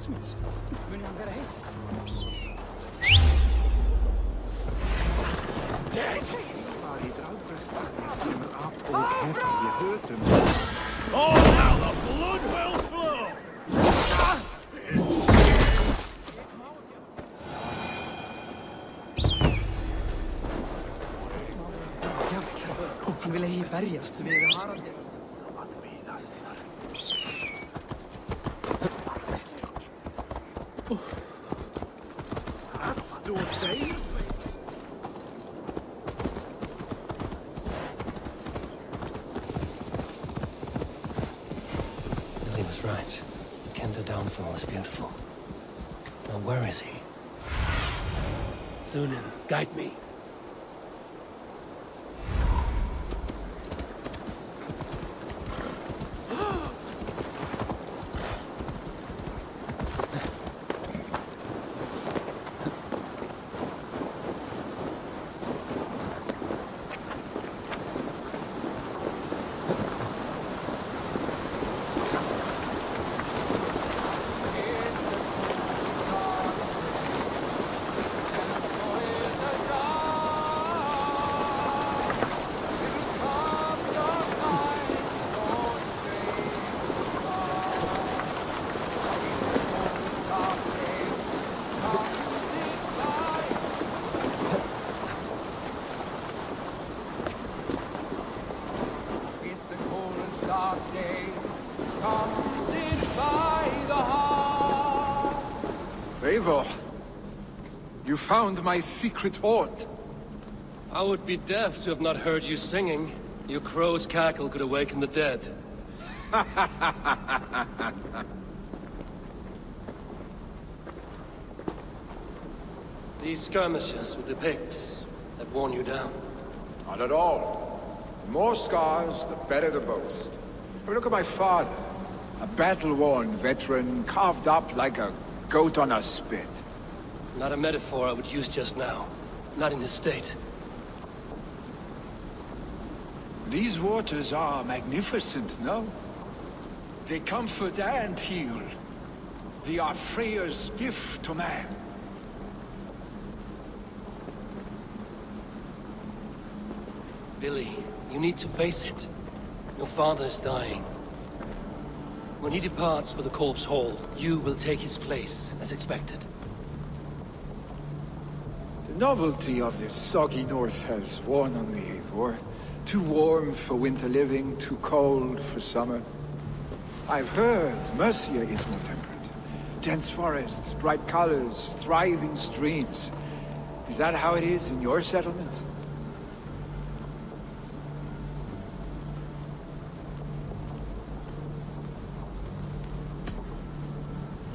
blacksmiths. Mun han være helt? Dead! Oh, now the blood will flow! Han ville i bergast vid Harald. That's the day. Billy was right. Kent downfall is beautiful. Now where is he? Thunin, guide me. Eivor, you found my secret hoard. I would be deaf to have not heard you singing. Your crow's cackle could awaken the dead. These skirmishes with the Picts that worn you down. Not at all. The more scars, the better the boast. I mean, look at my father. A battle-worn veteran, carved up like a goat on a spit. Not a metaphor I would use just now. Not in his state. These waters are magnificent, no? They comfort and heal. They are Freya's gift to man. Billy, you need to face it. Your father is dying. When he departs for the Corpse Hall, you will take his place, as expected. The novelty of this soggy north has worn on me, Eivor. Too warm for winter living, too cold for summer. I've heard Mercia is more temperate. Dense forests, bright colors, thriving streams. Is that how it is in your settlement?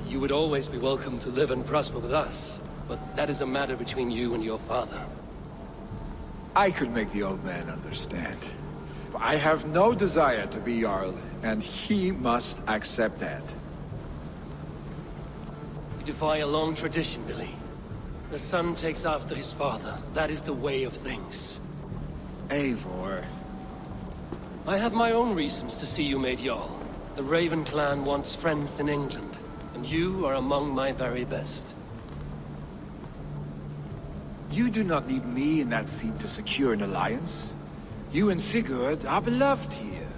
You would always be welcome to live and prosper with us, but that is a matter between you and your father. I could make the old man understand. I have no desire to be Jarl, and he must accept that. You defy a long tradition, Billy. The son takes after his father. That is the way of things. Eivor. I have my own reasons to see you made Jarl. The Raven clan wants friends in England, and you are among my very best. You do not need me in that seat to secure an alliance. You and Sigurd are beloved here.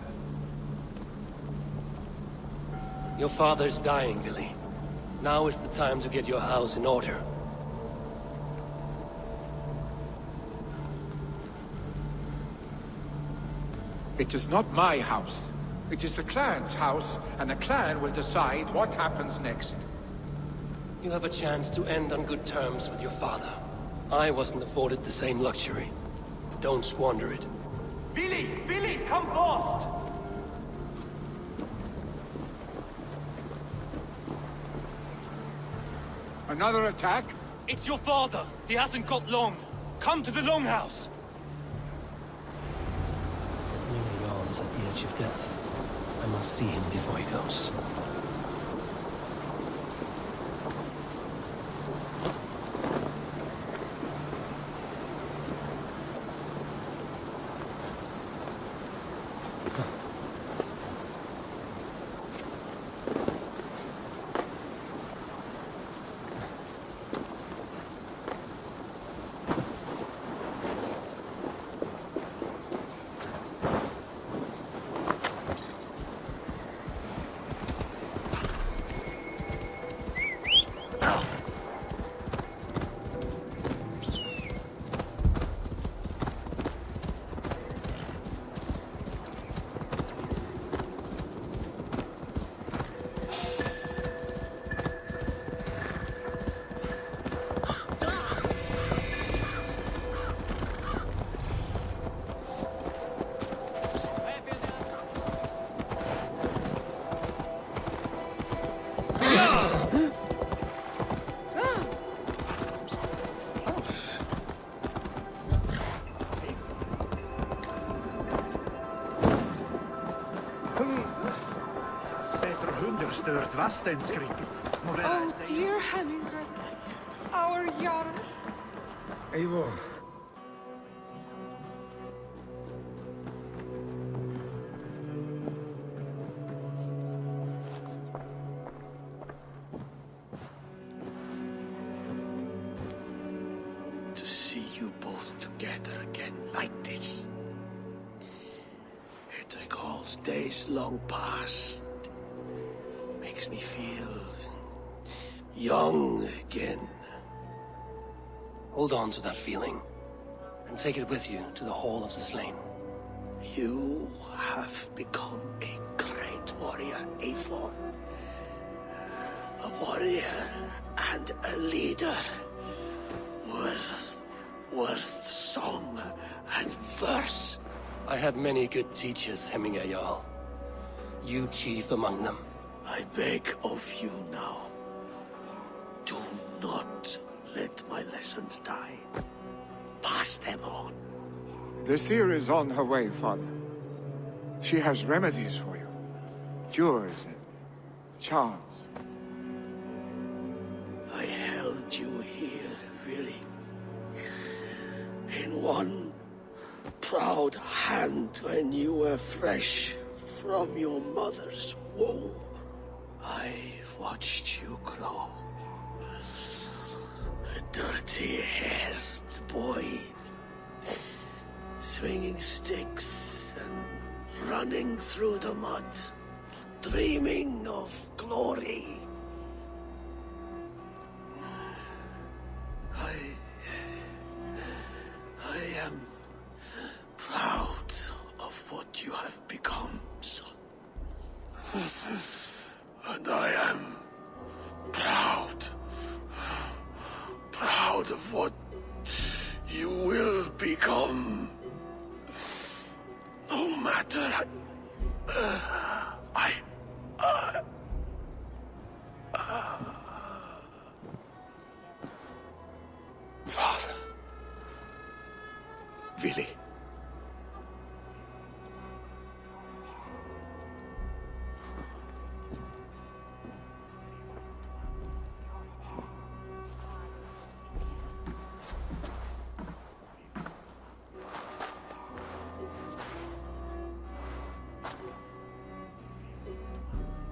Your father is dying, Billy. Now is the time to get your house in order. It is not my house. It is the clan's house, and the clan will decide what happens next. You have a chance to end on good terms with your father. I wasn't afforded the same luxury. Don't squander it. Billy! Billy, come fast! Another attack? It's your father! He hasn't got long! Come to the Longhouse! Jarl is at the edge of death. I must see him before he goes. Beter hunder stört Vastenskrig. Oh dear Hemingway, our Jarl. Eivor. To see you both together again like this. It recalls days long past. Makes me feel young again. Hold on to that feeling, and take it with you to the Hall of the Slain. You have become a great warrior, Eivor. A warrior and a leader. Worth song and verse. I had many good teachers, Hemingway Jarl. You chief among them. I beg of you now, do not let my lessons die. Pass them on. The seer is on her way, Father. She has remedies for you. Cures and charms. I held you here, really. In one proud hand when you were fresh from your mother's womb. I've watched you grow. A dirty-haired boy, swinging sticks and running through the mud, dreaming of glory. I am proud of what you have become, son. And I am proud of what you will become. No matter Father. Willy.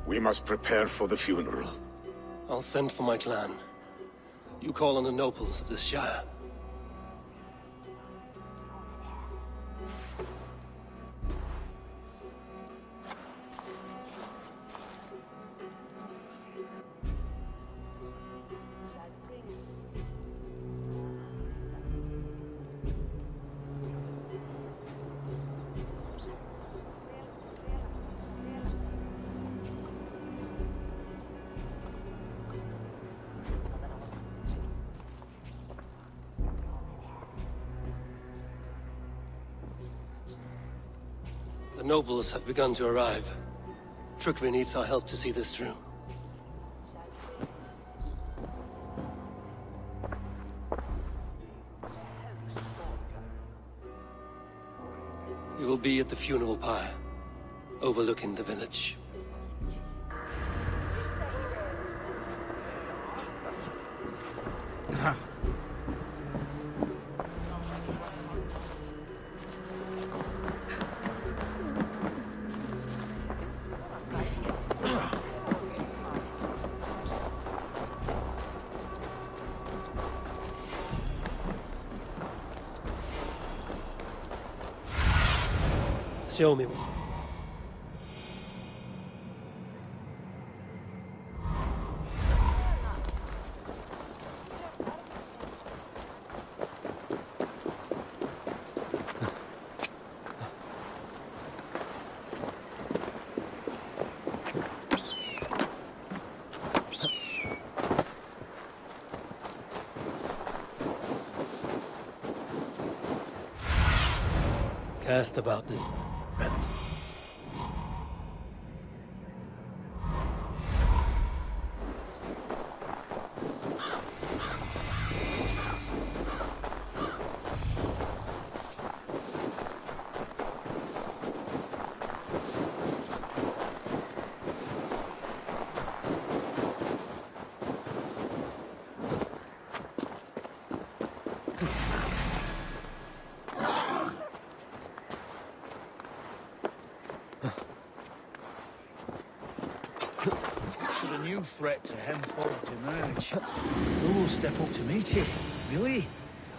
We must prepare for the funeral. I'll send for my clan. You call on the nobles of this shire. The nobles have begun to arrive. Trukvi needs our help to see this through. We will be at the funeral pyre, overlooking the village. Show me. Cast about the friend. Should a new threat to Hemthorpe emerge, who will step up to meet it? Billy?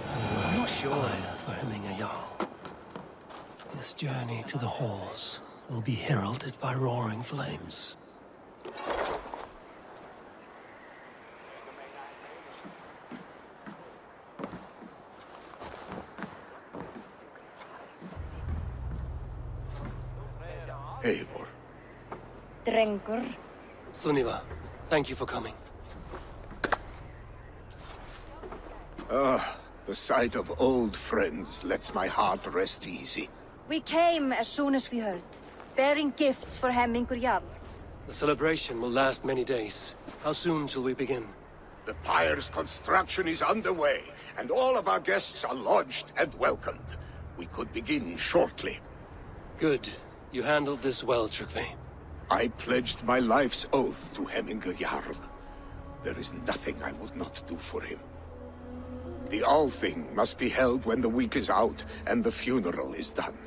I'm not sure. Fire for Hemming Jarl. This journey to the halls will be heralded by roaring flames. Eivor. Drengur. Sunniva, thank you for coming. The sight of old friends lets my heart rest easy. We came as soon as we heard, bearing gifts for Hemmingur Jarl. The celebration will last many days. How soon till we begin? The pyre's construction is underway, and all of our guests are lodged and welcomed. We could begin shortly. Good. You handled this well, Tryggvi. I pledged my life's oath to Hemmingur Jarl. There is nothing I would not do for him. The Althing must be held when the week is out and the funeral is done.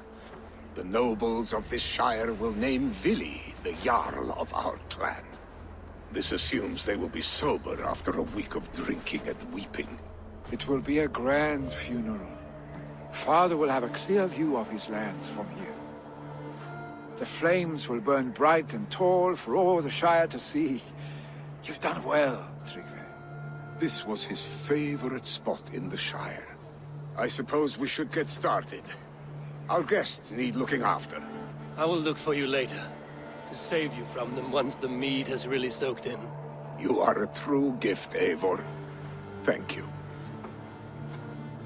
The nobles of this shire will name Vili the Jarl of our clan. This assumes they will be sober after a week of drinking and weeping. It will be a grand funeral. Father will have a clear view of his lands from here. The flames will burn bright and tall for all the Shire to see. You've done well, Tryggvi. This was his favorite spot in the Shire. I suppose we should get started. Our guests need looking after. I will look for you later, to save you from them once the mead has really soaked in. You are a true gift, Eivor. Thank you.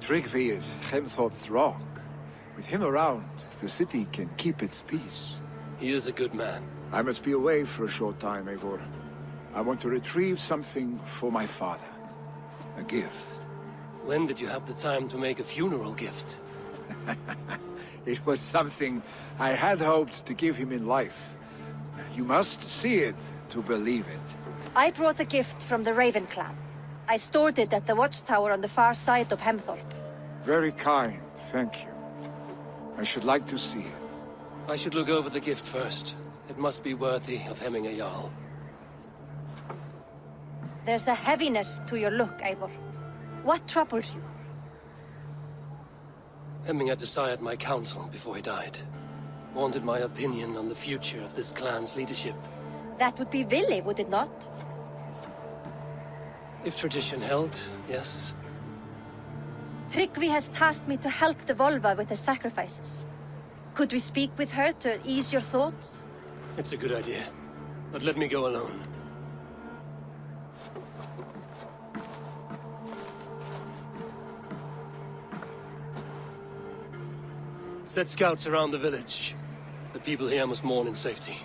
Tryggvi is Hemthorpe's rock. With him around, the city can keep its peace. He is a good man. I must be away for a short time, Eivor. I want to retrieve something for my father. A gift. When did you have the time to make a funeral gift? It was something I had hoped to give him in life. You must see it to believe it. I brought a gift from the Raven clan. I stored it at the watchtower on the far side of Hemthorpe. Very kind, thank you. I should like to see it. I should look over the gift first. It must be worthy of Hemming Jarl. There's a heaviness to your look, Eivor. What troubles you? Hemming had desired my counsel before he died. Wanted my opinion on the future of this clan's leadership. That would be Vili, would it not? If tradition held, yes. Tryggvi has tasked me to help the Volva with the sacrifices. Could we speak with her to ease your thoughts? It's a good idea. But let me go alone. Set scouts around the village. The people here must mourn in safety.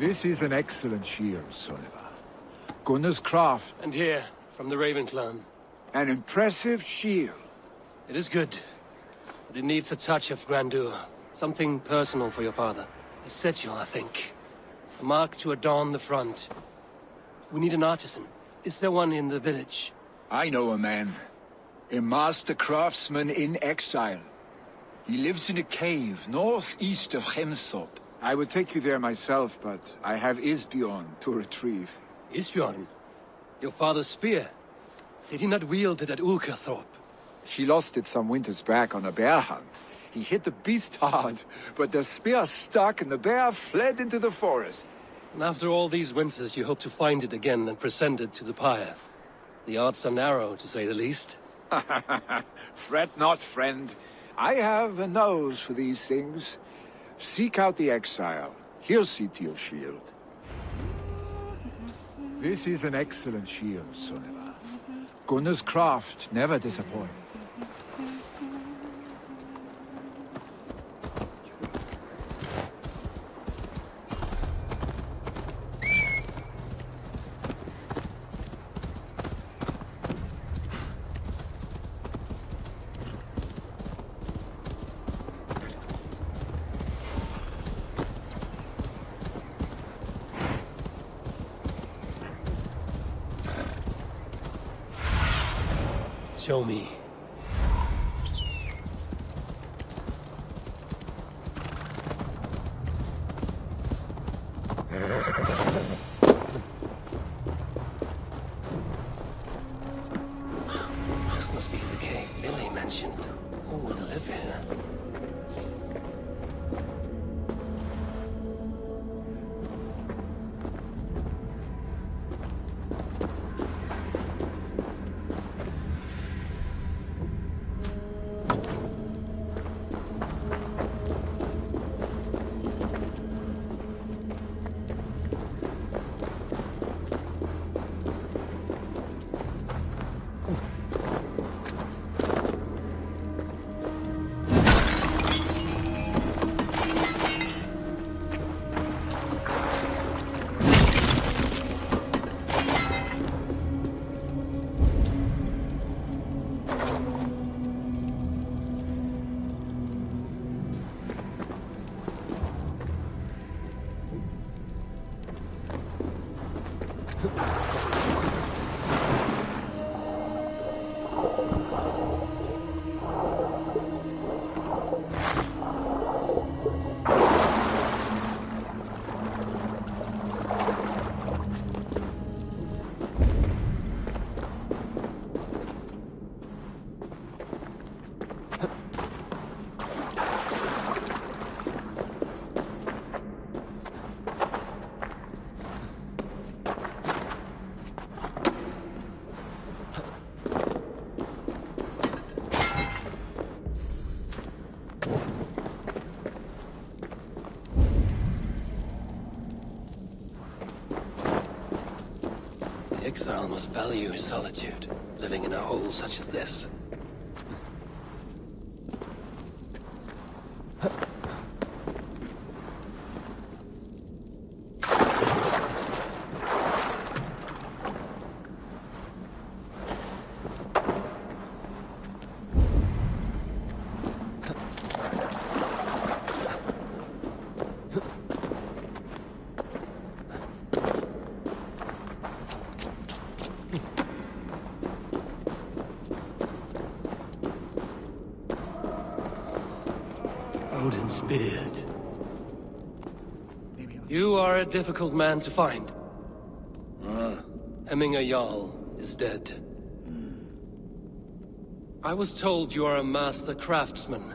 This is an excellent shield, Soneva. Gunnar's craft. And here, from the Raven clan. An impressive shield. It is good, but it needs a touch of grandeur. Something personal for your father. A sigil, I think. A mark to adorn the front. We need an artisan. Is there one in the village? I know a man. A master craftsman in exile. He lives in a cave northeast of Hemthorpe. I would take you there myself, but I have Isbjorn to retrieve. Isbjorn? Your father's spear? Did he not wield it at Ulkerthorpe? She lost it some winters back on a bear hunt. He hit the beast hard, but the spear stuck and the bear fled into the forest. And after all these winters, you hope to find it again and present it to the pyre. The odds are narrow, to say the least. Fret not, friend. I have a nose for these things. Seek out the exile. He'll see to your shield. This is an excellent shield, Soneva. Gunnar's craft never disappoints. Show me. This must be the cave Billy mentioned. Who would live here? The exile must value his solitude, living in a hole such as this. Odin's beard. You are a difficult man to find. Hemminger Jarl is dead. I was told you are a master craftsman.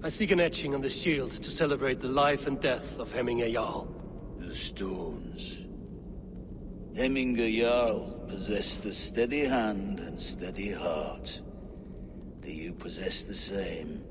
I seek an etching on the shield to celebrate the life and death of Hemminger Jarl. The stones. Hemminger Jarl possessed a steady hand and steady heart. Do you possess the same?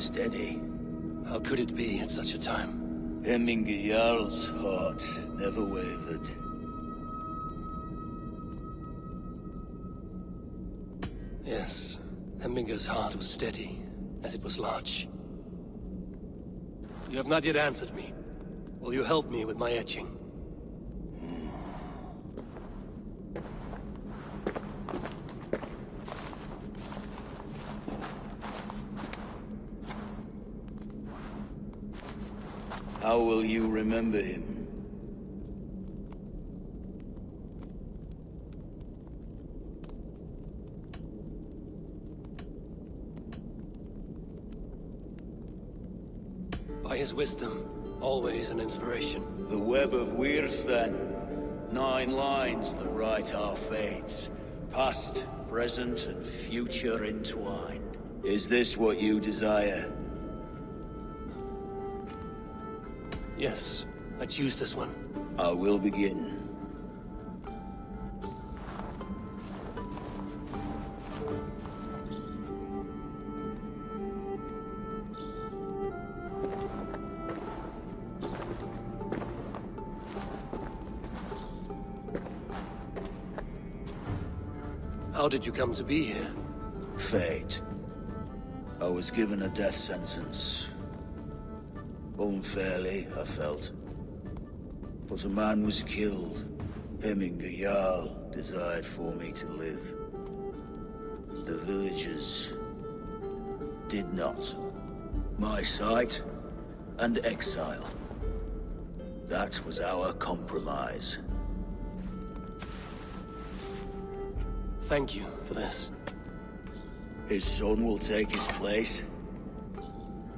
steady. How could it be at such a time? Hemminger Jarl's heart never wavered. Yes, Hemminger's heart was steady, as it was large. You have not yet answered me. Will you help me with my etching? How will you remember him? By his wisdom, always an inspiration. The web of Wirth, then. 9 lines that write our fates. Past, present, and future entwined. Is this what you desire? Yes, I choose this one. I will begin. How did you come to be here? Fate. I was given a death sentence. Unfairly, I felt. But a man was killed. Hemminger Jarl desired for me to live. The villagers did not. My sight and exile. That was our compromise. Thank you for this. His son will take his place.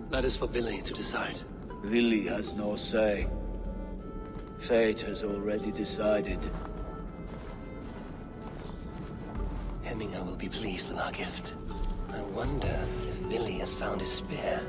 That is for Billy to decide. Billy has no say. Fate has already decided. Hemminger will be pleased with our gift. I wonder if Billy has found his spear.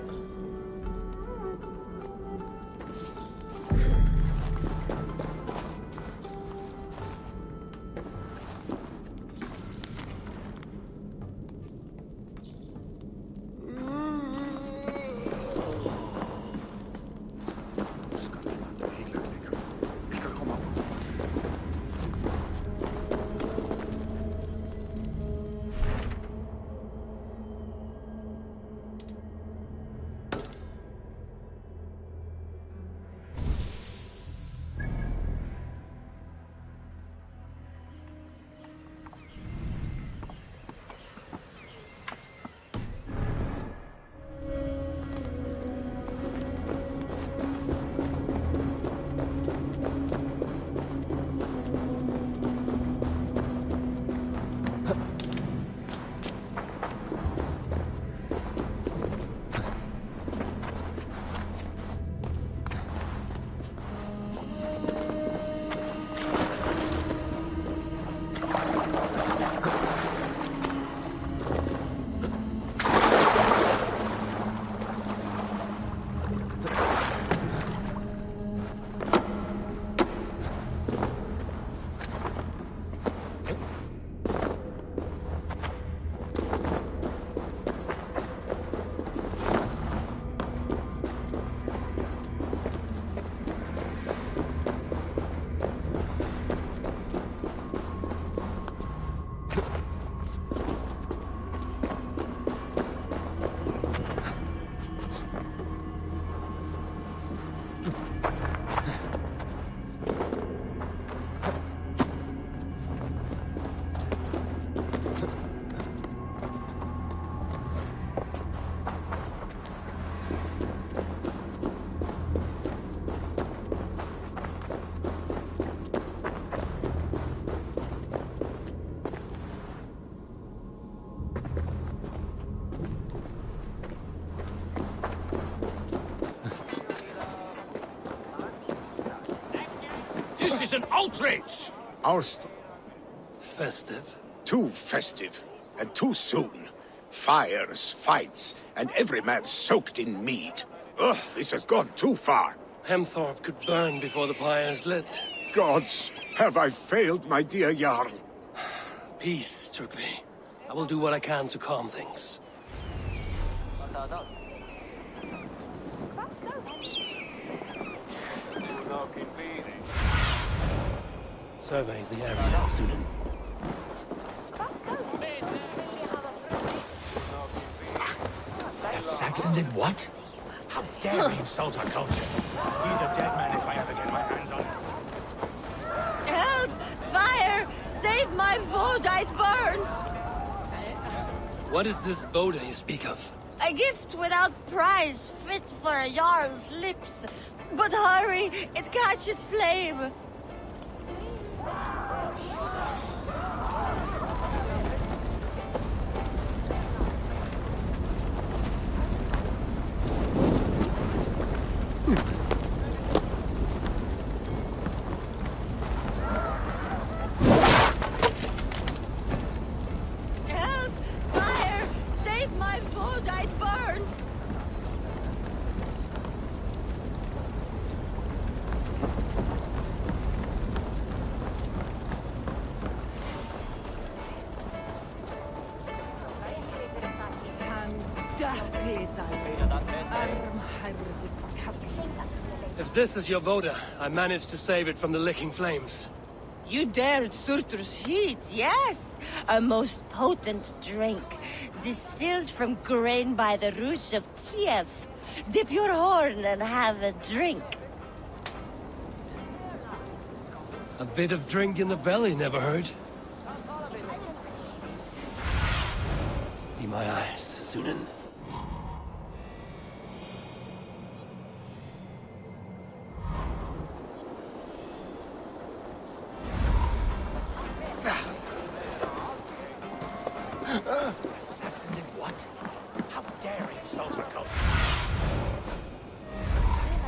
This is an outrage! Festive. Too festive, and too soon. Fires, fights, and every man soaked in mead. Ugh, this has gone too far. Hemthorpe could burn before the pyre is lit. Gods, have I failed my dear Jarl? Peace, Turkvi. I will do what I can to calm things. Survey the area, Sunan. That Saxon did what? How dare he insult our culture? He's a dead man if I ever get my hands on him. Help! Fire! Save my Voda, it burns! What is this Boda you speak of? A gift without price, fit for a Jarl's lips. But hurry, it catches flame. Help! Fire! Save my Voda, it burns! If this is your Boda, I managed to save it from the licking flames. You dared Surtur's heat, yes! A most potent drink, distilled from grain by the Rus of Kiev. Dip your horn and have a drink. A bit of drink in the belly never hurt. Be my eyes, Sunan. Saxon did what? How dare he insult our culture?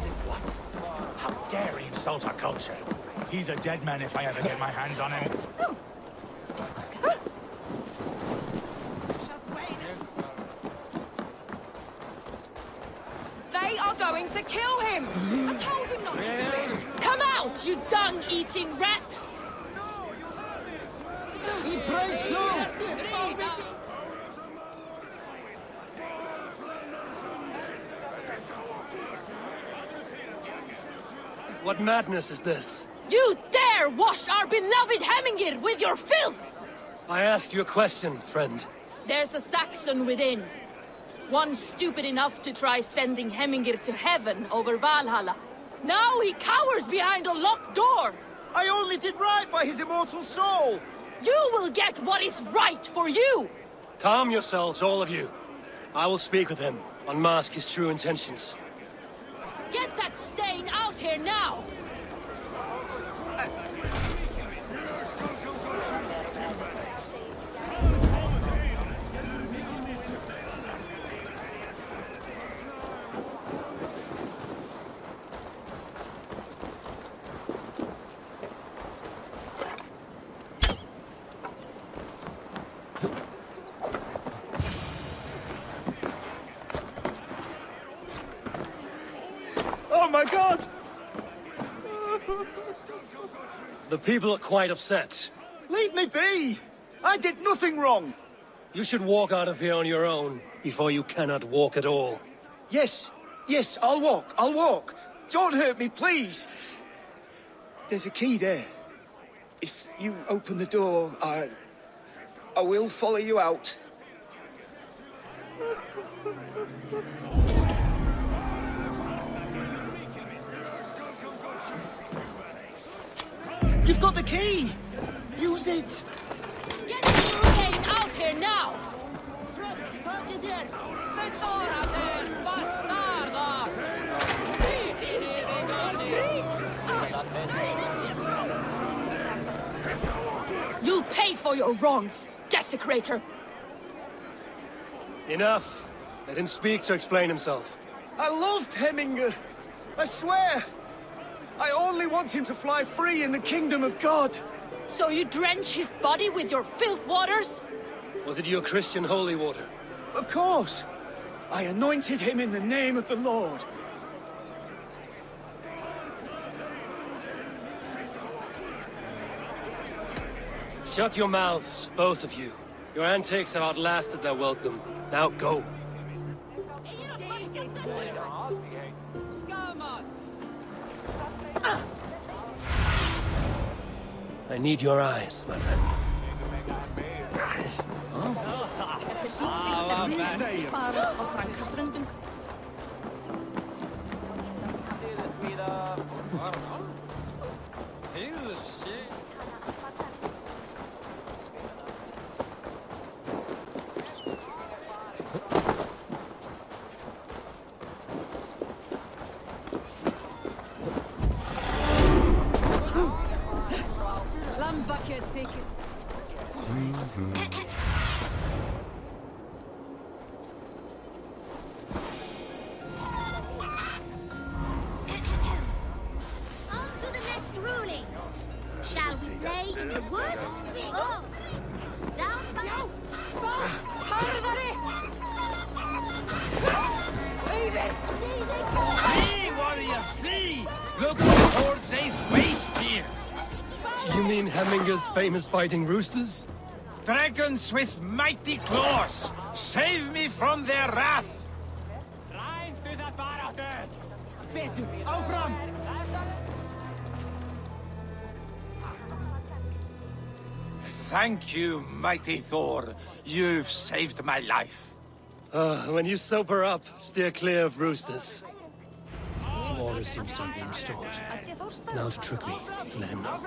Did what? How dare he insult our culture? He's a dead man if I ever get my hands on him. They are going to kill him! I told him not to do it! Come out, you dung-eating rat! He prayed too! What madness is this? You dare wash our beloved Hemingir with your filth! I asked you a question, friend. There's a Saxon within. One stupid enough to try sending Hemingir to heaven over Valhalla. Now he cowers behind a locked door! I only did right by his immortal soul! You will get what is right for you! Calm yourselves, all of you. I will speak with him, unmask his true intentions. Get that stain out here now! Oh my god! The people are quite upset. Leave me be! I did nothing wrong! You should walk out of here on your own, before you cannot walk at all. Yes, yes, I'll walk. Don't hurt me, please! There's a key there. If you open the door, I will follow you out. You've got the key! Use it! Get the stain out here now! You'll pay for your wrongs, desecrator! Enough. Let him speak to explain himself. I loved Hemingr. I swear. I only want him to fly free in the kingdom of God. So you drench his body with your filth waters? Was it your Christian holy water? Of course. I anointed him in the name of the Lord. Shut your mouths, both of you. Your antics have outlasted their welcome. Now go. I need your eyes, my friend. Shall we play in the woods? Oh. Down below! Stop! Flee, warrior, flee! Look at the horde lays waste here! You mean Hemminger's famous fighting roosters? Dragons with mighty claws! Save me from their wrath! Rein to the barracks! Better, overrun! Thank you, mighty Thor. You've saved my life. When you sober up, steer clear of roosters. Some order seems to have been restored. Now to trick me, to let him know.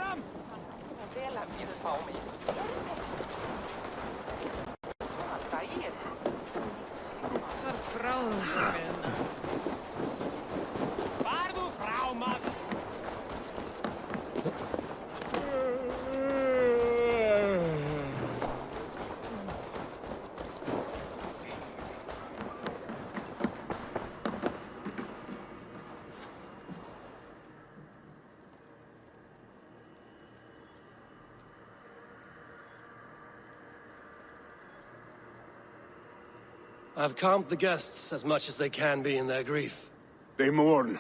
I've calmed the guests as much as they can be in their grief. They mourn.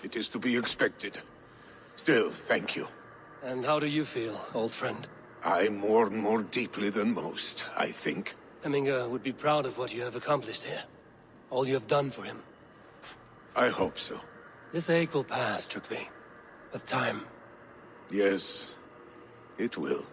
It is to be expected. Still, thank you. And how do you feel, old friend? I mourn more deeply than most, I think. Hemminger would be proud of what you have accomplished here. All you have done for him. I hope so. This ache will pass, Trygve. With time. Yes, it will.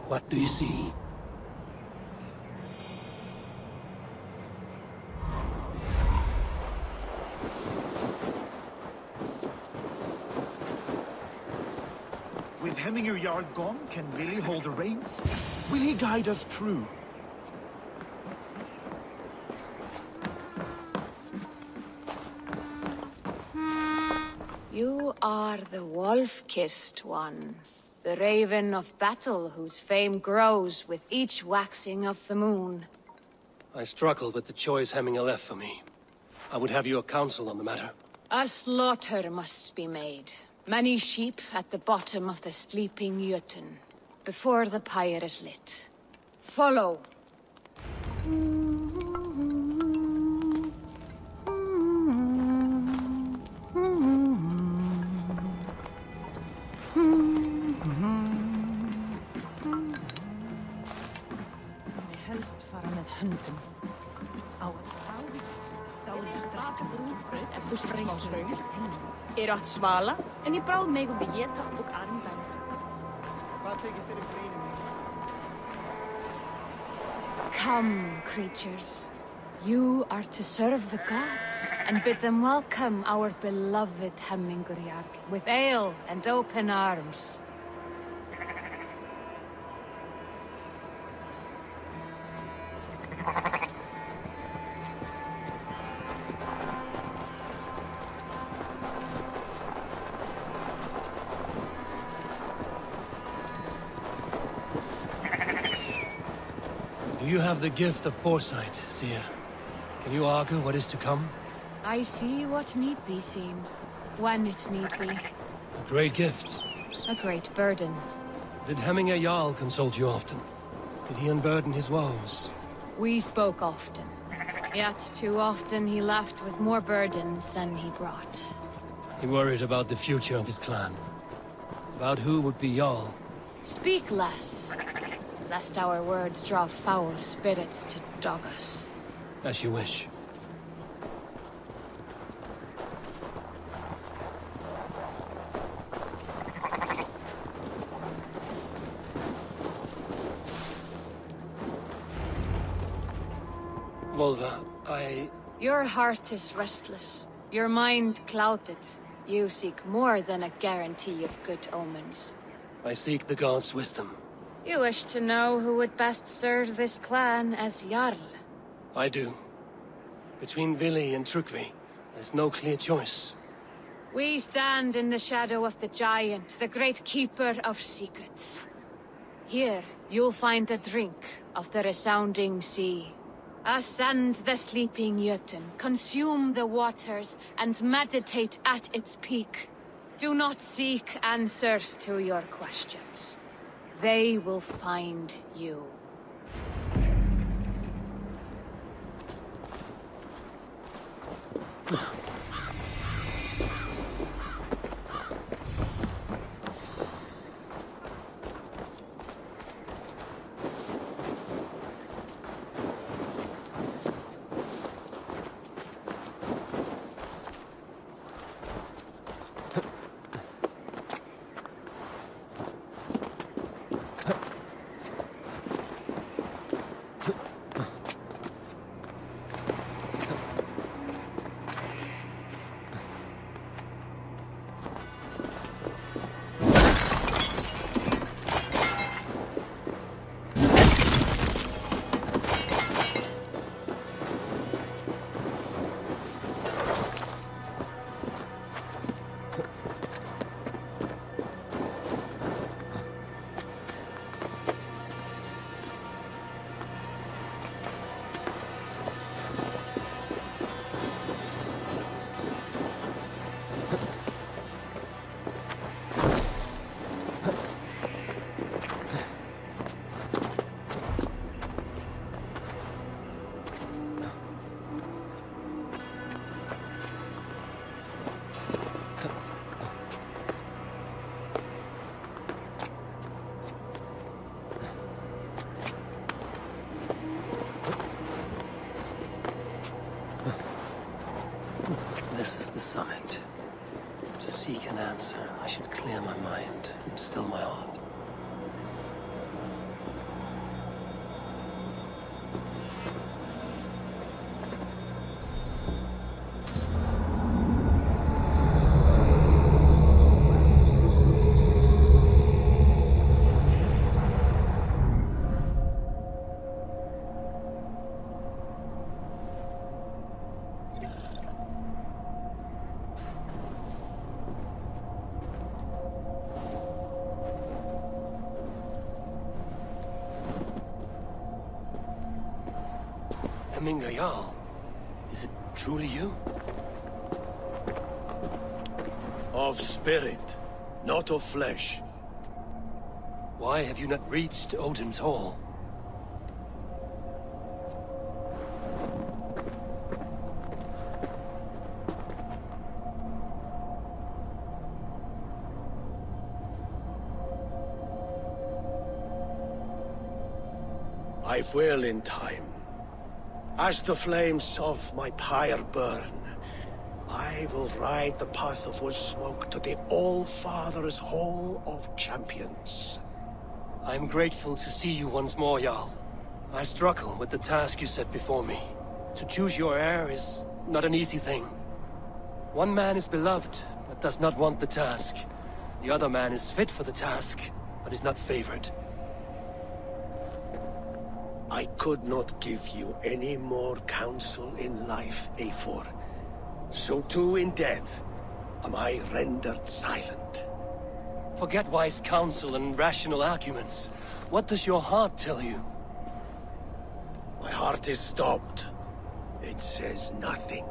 What do you see? With Hemminger Jarl gone, can Willie hold the reins? Will he guide us true? You are the wolf-kissed one. The raven of battle whose fame grows with each waxing of the moon. I struggle with the choice Hemminger left for me. I would have your counsel on the matter. A slaughter must be made. Many sheep at the bottom of the sleeping Jötun, before the pyre is lit. Follow. Helst fara með höndum. Á að dáðu straka brúðbrauð eftir streysum til þín. Átt svala, en í bráð megum við geta og armbæna. Hvað þykist þér í frýni mig? Come, creatures. You are to serve the gods, and bid them welcome our beloved Hemingurjarl with ale and open arms. Do you have the gift of foresight, seer? Can you argue what is to come? I see what need be seen, when it need be. A great gift. A great burden. Did Hemingr Jarl consult you often? Did he unburden his woes? We spoke often. Yet too often he left with more burdens than he brought. He worried about the future of his clan. About who would be Jarl. Speak less, lest our words draw foul spirits to dog us. As you wish. Volva, Your heart is restless. Your mind clouded. You seek more than a guarantee of good omens. I seek the gods' wisdom. You wish to know who would best serve this clan as Jarl. I do. Between Vili and Trukvi, there's no clear choice. We stand in the shadow of the giant, the great keeper of secrets. Here, you'll find a drink of the resounding sea. Ascend the sleeping Jötun, consume the waters, and meditate at its peak. Do not seek answers to your questions. They will find you. This is the summit. To seek an answer, I should clear my mind and still my heart. Hemingr Jarl, is it truly you? Of spirit, not of flesh. Why have you not reached Odin's Hall? I will in time. As the flames of my pyre burn, I will ride the path of wood smoke to the All-Father's Hall of Champions. I am grateful to see you once more, Jarl. I struggle with the task you set before me. To choose your heir is not an easy thing. One man is beloved, but does not want the task. The other man is fit for the task, but is not favored. I could not give you any more counsel in life, Eivor. So too in death am I rendered silent. Forget wise counsel and rational arguments. What does your heart tell you? My heart is stopped. It says nothing.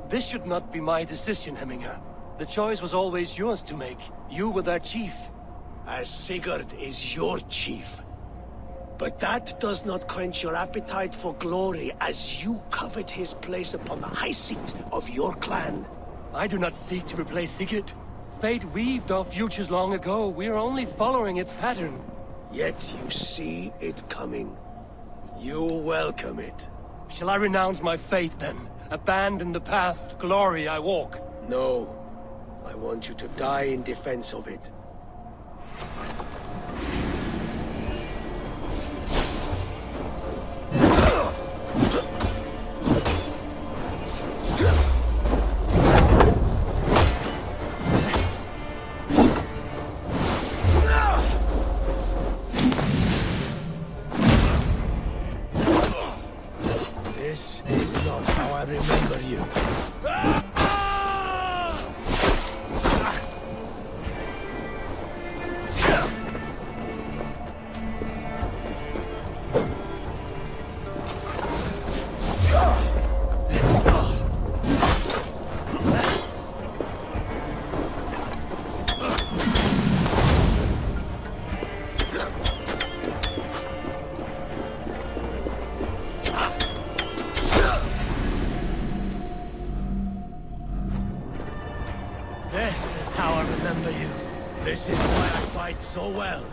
This should not be my decision, Hemminger. The choice was always yours to make. You were their chief. As Sigurd is your chief. But that does not quench your appetite for glory as you covet his place upon the high seat of your clan. I do not seek to replace Sigurd. Fate weaved our futures long ago. We are only following its pattern. Yet you see it coming. You welcome it. Shall I renounce my faith, then? Abandon the path to glory I walk? No. I want you to die in defense of it. This is not how I remember you. This is how I remember you. This is why I fight so well.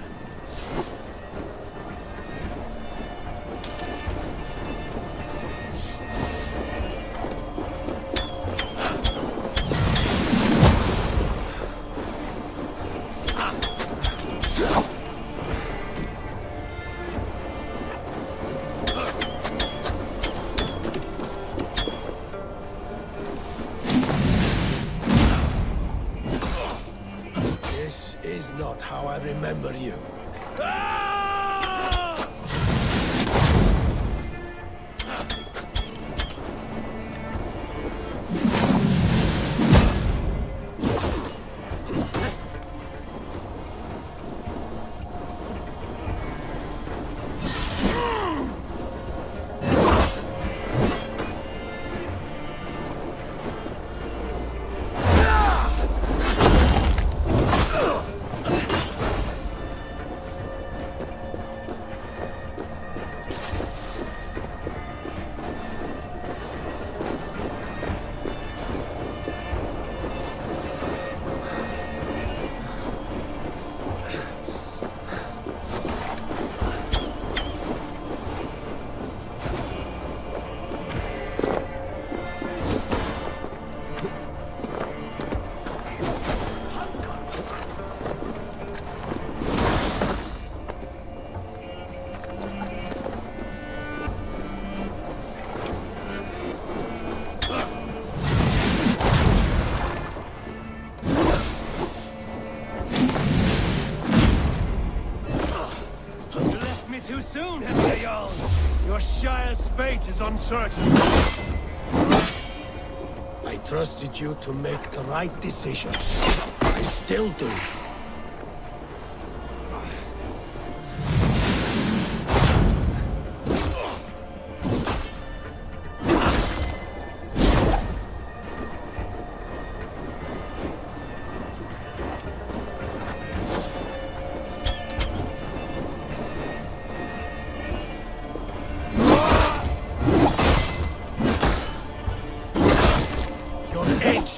This is not how I remember you. Too soon, Henry Jarl. Your Shire's fate is uncertain. I trusted you to make the right decision. I still do.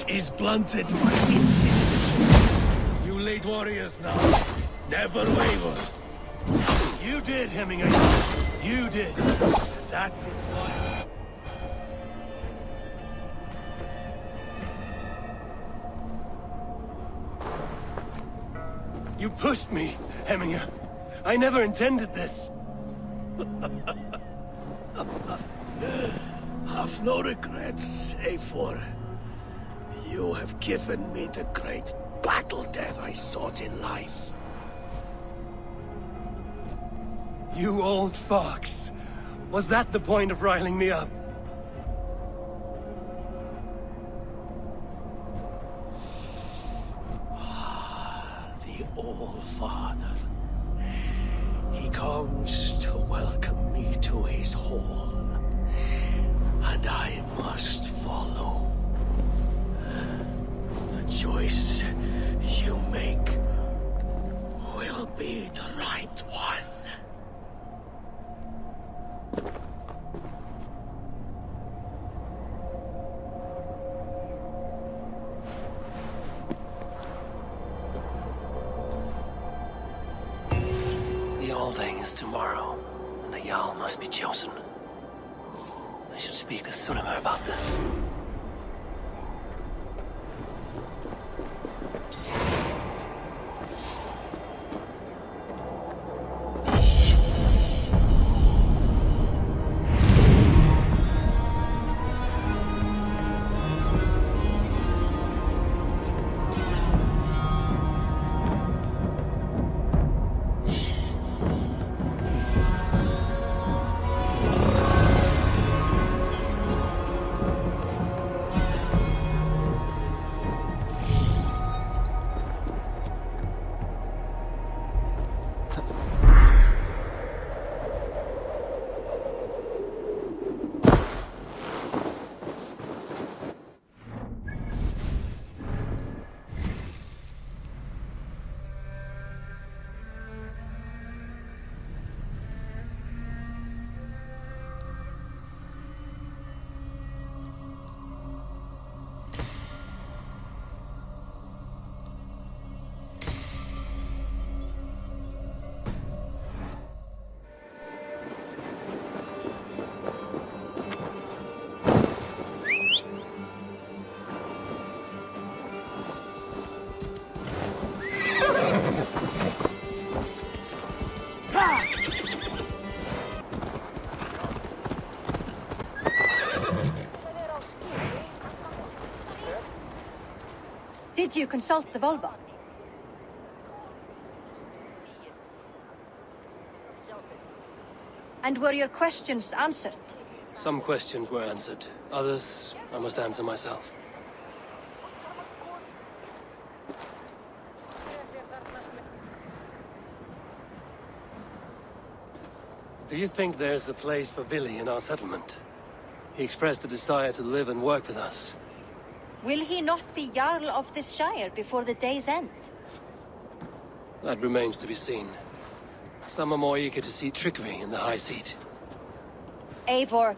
Is blunted by indecision. You late warriors now, never waver. You did, Hemminger. You you did. That is why. You pushed me, Hemminger. I never intended this. Have no regrets, Eivor. You have given me the great battle death I sought in life. You old fox. Was that the point of riling me up? The All-Father. He comes to welcome me to his hall. And I must follow. The choice you make will be the right one. The Alding is tomorrow, and a Jarl must be chosen. I should speak with Suleiman about this. Did you consult the Volva? And were your questions answered? Some questions were answered. Others, I must answer myself. Do you think there's a place for Vili in our settlement? He expressed a desire to live and work with us. Will he not be Jarl of this Shire before the day's end? That remains to be seen. Some are more eager to see Tryggvi in the High Seat. Eivor,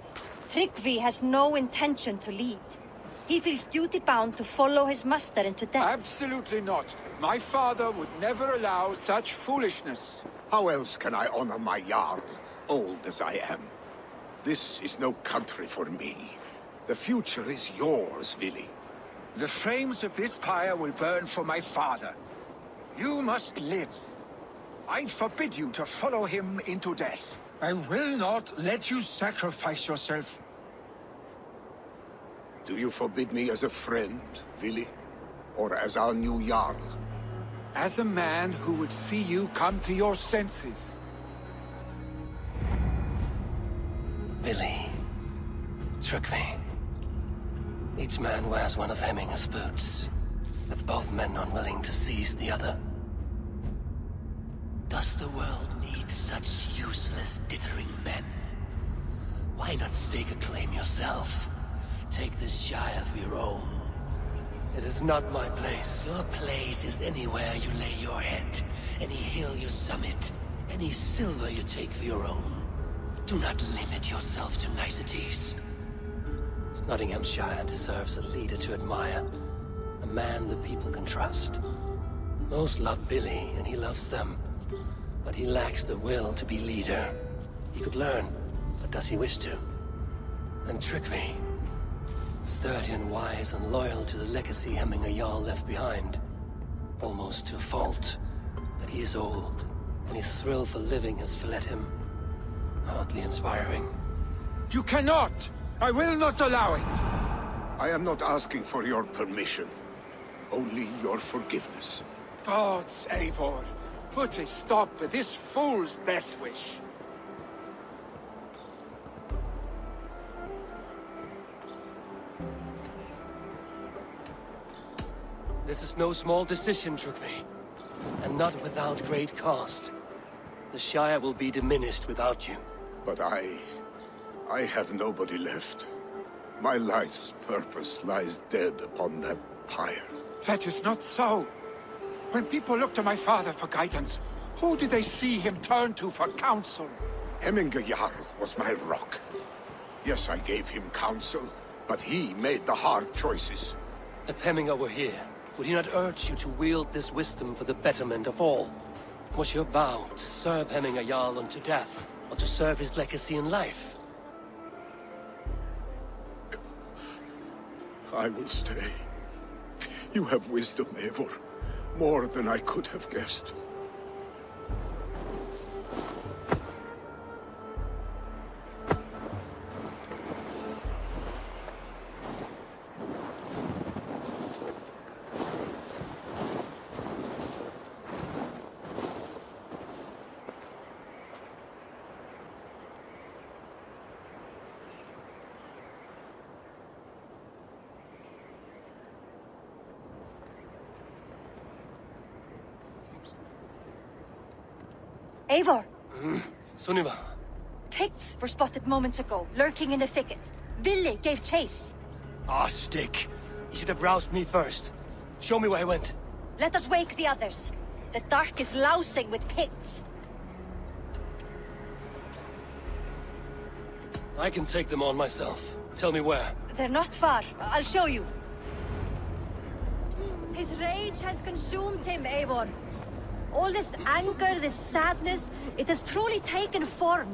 Tryggvi has no intention to lead. He feels duty-bound to follow his master into death. Absolutely not. My father would never allow such foolishness. How else can I honor my Jarl, old as I am? This is no country for me. The future is yours, Vili. The flames of this pyre will burn for my father. You must live. I forbid you to follow him into death. I will not let you sacrifice yourself. Do you forbid me as a friend, Vili? Or as our new Jarl? As a man who would see you come to your senses. Vili. Tryggvi. Each man wears one of Hemminger's boots, with both men unwilling to seize the other. Does the world need such useless, dithering men? Why not stake a claim yourself? Take this Shire for your own. It is not my place. Your place is anywhere you lay your head, any hill you summit, any silver you take for your own. Do not limit yourself to niceties. Nottinghamshire deserves a leader to admire. A man the people can trust. Most love Vili, and he loves them. But he lacks the will to be leader. He He could learn, but does he wish to? And Tryggvi, sturdy and wise and loyal to the legacy Hemminger Jarl left behind. Almost to a fault. But he is old, and his thrill for living has fled him. Hardly inspiring. You cannot! I will not allow it! I am not asking for your permission. Only your forgiveness. Gods, Eivor, put a stop to this fool's death wish. This is no small decision, Tryggvi. And not without great cost. The Shire will be diminished without you. But I have nobody left. My life's purpose lies dead upon that pyre. That is not so. When people look to my father for guidance, who did they see him turn to for counsel? Hemminger Jarl was my rock. Yes, I gave him counsel, but he made the hard choices. If Hemminger were here, would he not urge you to wield this wisdom for the betterment of all? Was your vow to serve Hemminger Jarl unto death, or to serve his legacy in life? I will stay. You have wisdom, Eivor. More than I could have guessed. Eivor! Sunniva. Picts were spotted moments ago, lurking in the thicket. Vili gave chase. Ah, stick. You should have roused me first. Show me where he went. Let us wake the others. The dark is lousing with Picts. I can take them on myself. Tell me where. They're not far. I'll show you. His rage has consumed him, Eivor. All this anger, this sadness, it has truly taken form.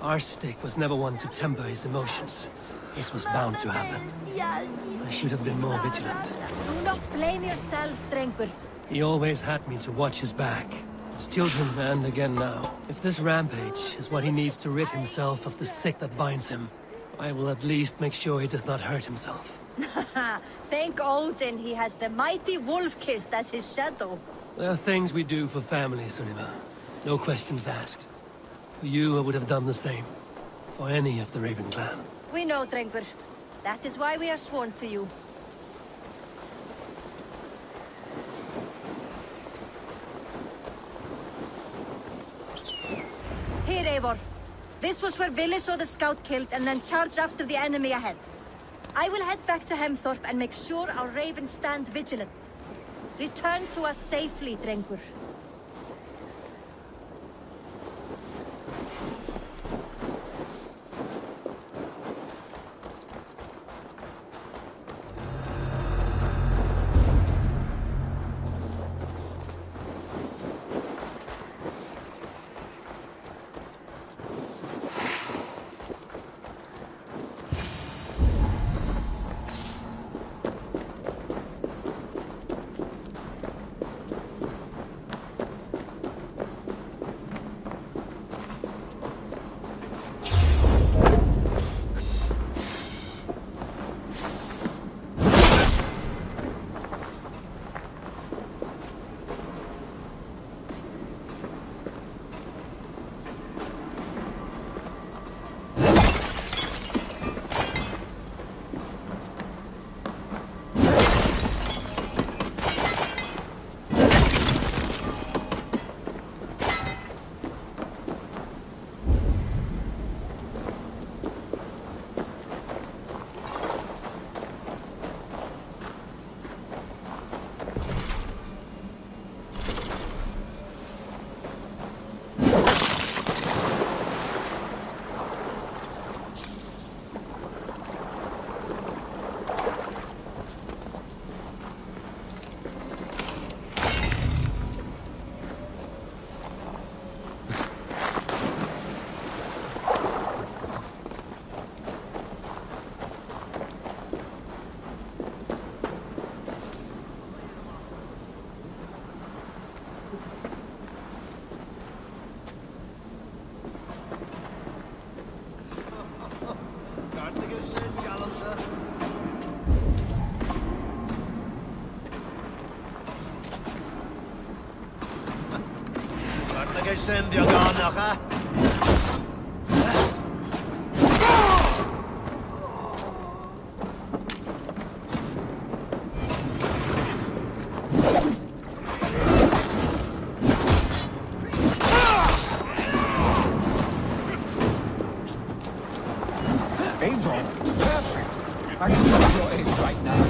Our stick was never one to temper his emotions. This was bound to happen. I should have been more vigilant. Do not blame yourself, Drengur. He always had me to watch his back. As children, and again now. If this rampage is what he needs to rid himself of the sick that binds him, I will at least make sure he does not hurt himself. Thank Odin he has the mighty Wolf-Kissed as his shadow. There are things we do for family, Sunniva. No questions asked. For you, I would have done the same. For any of the Raven clan. We know, Drengur. That is why we are sworn to you. Here, Eivor. This was where Vili saw the scout killed and then charged after the enemy ahead. I will head back to Hemthorpe and make sure our ravens stand vigilant. Return to us safely, Drengur. Sen Björnaka. Avon, perfect. I can use your aid right now.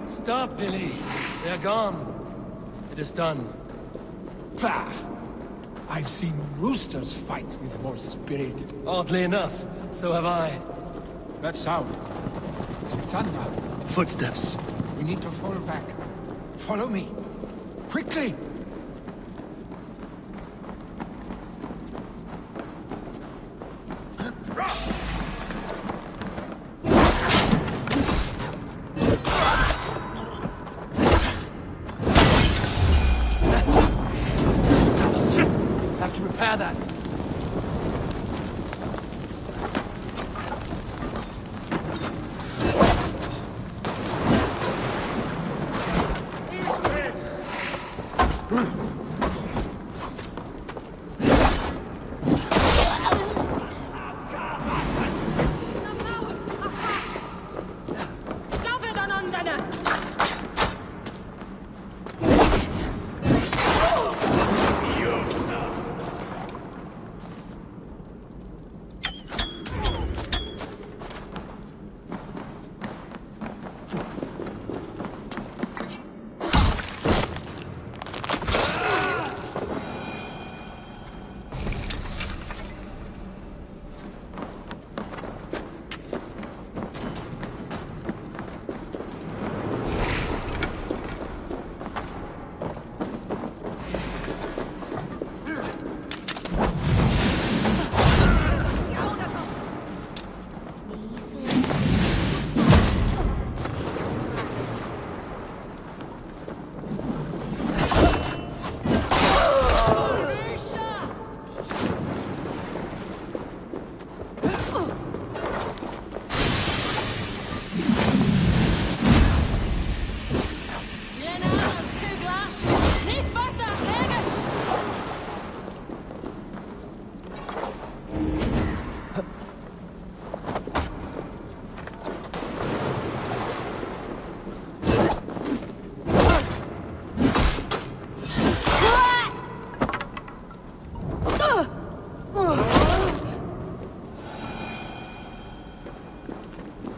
Stop, Billy. They're gone. It is done. Bah! I've seen roosters fight with more spirit. Oddly enough, so have I. That sound. Is it thunder? Footsteps. We need to fall back. Follow me. Quickly! Have to repair that.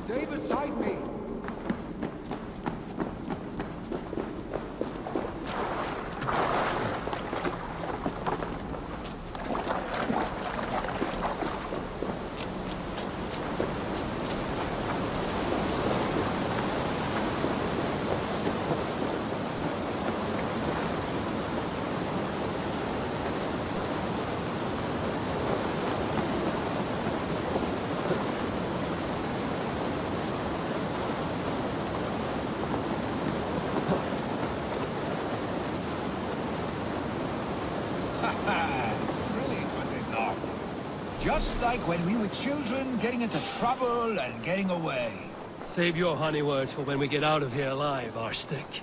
Stay beside me. Brilliant, was it not? Just like when we were children, getting into trouble and getting away. Save your honey words for when we get out of here alive, Arstick.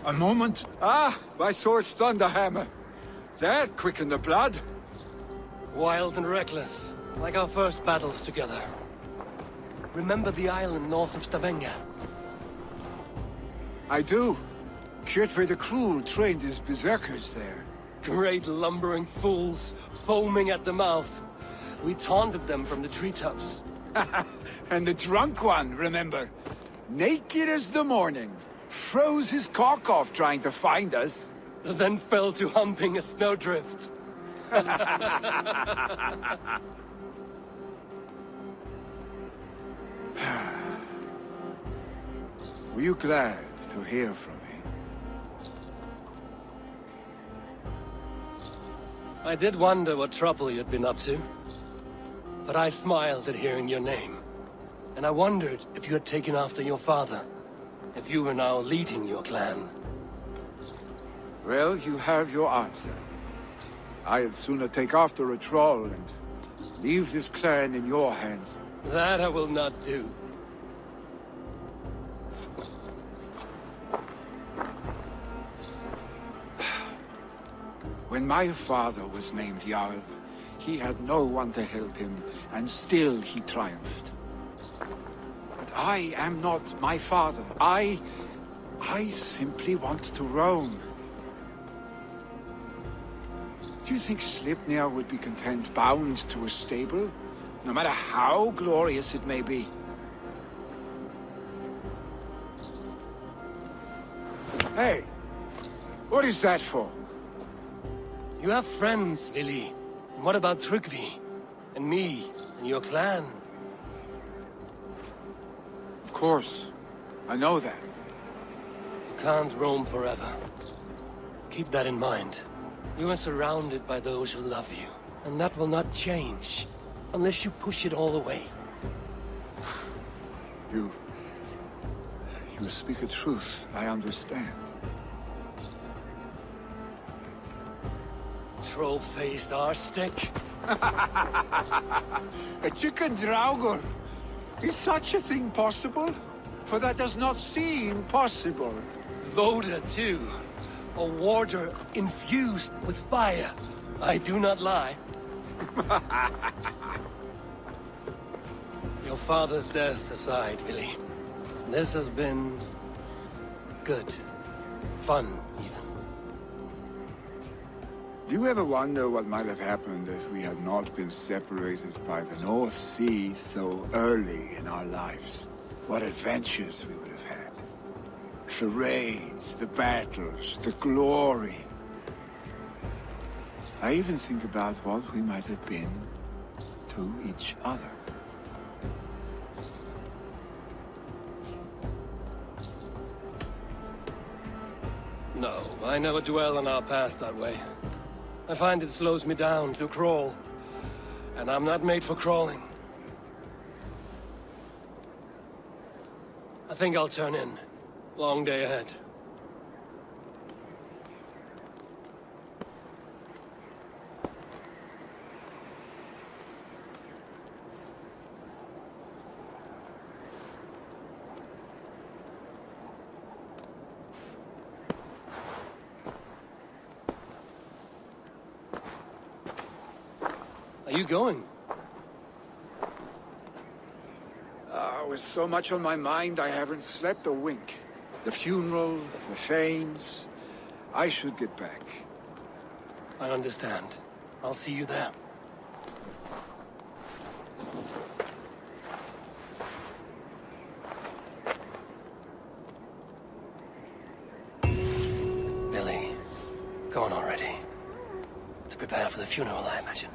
A moment. Ah, my sword's thunderhammer. That quickened the blood. Wild and reckless, like our first battles together. Remember the island north of Stavanger? I do. Kjotve the Cruel trained his berserkers there. Great lumbering fools, foaming at the mouth. We taunted them from the treetops. And the drunk one, remember? Naked as the morning. Froze his cock off trying to find us. Then fell to humping a snowdrift. Were you glad to hear from me? I did wonder what trouble you'd been up to. But I smiled at hearing your name. And I wondered if you had taken after your father. If you were now leading your clan. Well, you have your answer. I'd sooner take after a troll and leave this clan in your hands. That I will not do. When my father was named Jarl, he had no one to help him, and still he triumphed. But I am not my father. I simply want to roam. Do you think Sleipnir would be content bound to a stable, no matter how glorious it may be? Hey! What is that for? You have friends, Vili. And what about Tryggvi? And me? And your clan? Of course. I know that. You can't roam forever. Keep that in mind. You are surrounded by those who love you. And that will not change. Unless you push it all away. You speak a truth. I understand. Troll-faced arse-stick. A chicken draugur. Is such a thing possible? For that does not seem possible. Voda, too. A warder infused with fire. I do not lie. Your father's death aside, Vili. This has been... good. Fun, even. Do you ever wonder what might have happened if we had not been separated by the North Sea so early in our lives? What adventures we would have had. The raids, the battles, the glory. I even think about what we might have been to each other. No, I never dwell on our past that way. I find it slows me down to crawl. And I'm not made for crawling. I think I'll turn in. Long day ahead. Are you going? With so much on my mind, I haven't slept a wink. The funeral, the Thanes. I should get back. I understand. I'll see you there. Billy, gone already. To prepare for the funeral, I imagine.